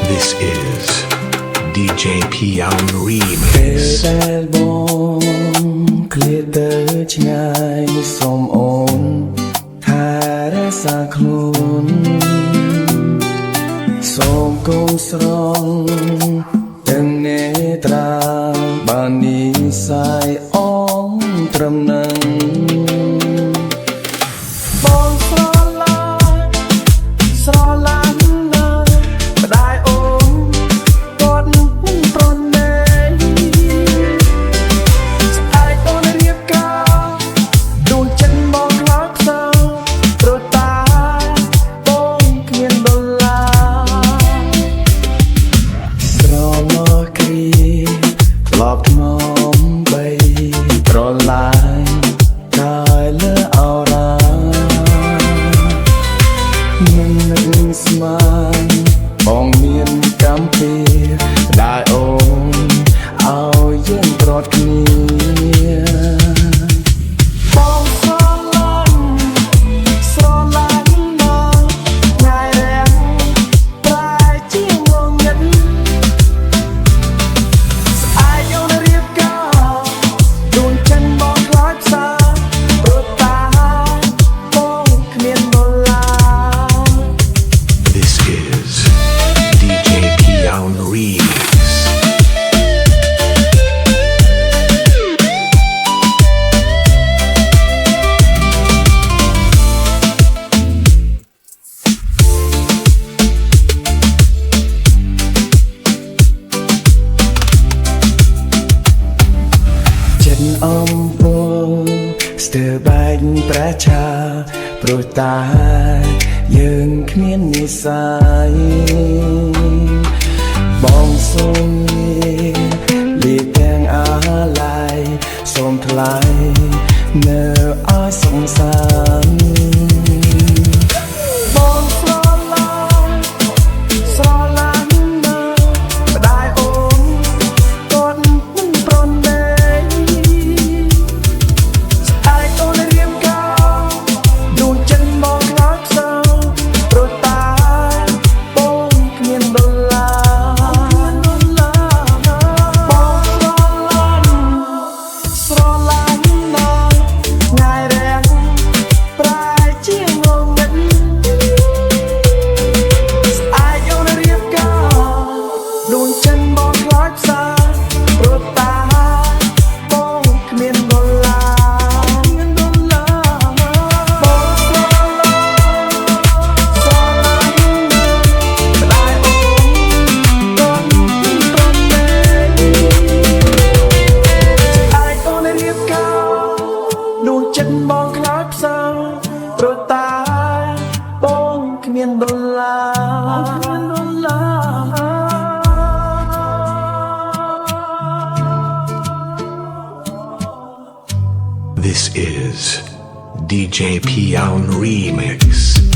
This is DJ Pion ពេល Remix ដែលបងឃ្លាតទៅឆ្ងាយសូមអូនថែរក្សាខ្លួនសូមគង់ស្រង់ទាំងនេត្រាបាននិស្ស័យអងត្រឹមនឹងបងស្រឡាញ់ណាស់ម្ដាយអូនគាត់មិនប្រណេស្អែកអូនរៀបការដួលចិត្តមកខ្លោចផ្សោព្រោះតាបងគ្មានដុល្លារស្រមកគ្រីក្លប់ថ្នមបីប្រឡាយកាយលើអរ៉ាមិននឹកស្មានបងមានកម្មពីដែលអូនឲ្យយើងប្រត់គ្នាបងស្រឡាញ់ណាស់ថ្ងៃរាំងប្រែជាងងងឹតស្អែកអូនរៀបការដួលចិត្តមកខ្លោចផ្សាព្រោះតាបងគ្មានដុល្លារ This is DJ Pion Remix ចិត្តអំពូលស្ទើរបែកប្រឆាព្រោះតាយើងគ្មាននិស្ស័យបងសូមលាទាំងអាឡ័យសូមថ្លៃនៅឲ្យសង្សារបងស្រឡាញ់ណាស់ម្ដាយអូនគាត់មិនប្រណេស្អែកអូនរៀបការដួលចិត្តមកខ្លោចផ្សោព្រោះតាបងគ្មានដុល្លារបងស្រឡាញ់ណាស់ថ្ងៃរាំងប្រែជាងងងឹតស្អែកអូនរៀបការដួលចិត្តមកខ្លោចផ្សាព្រោះតាបងគ្មានដុល្លារបងស្រឡាញ់ណាស់ម្ដាយអូនគាត់មិនប្រណេស្អែកអូនរៀបការដួលចិត្តមកខ្លោចផ្សាព្រោះតាបងគ្មានដុល្លារ This is DJ Pion Remix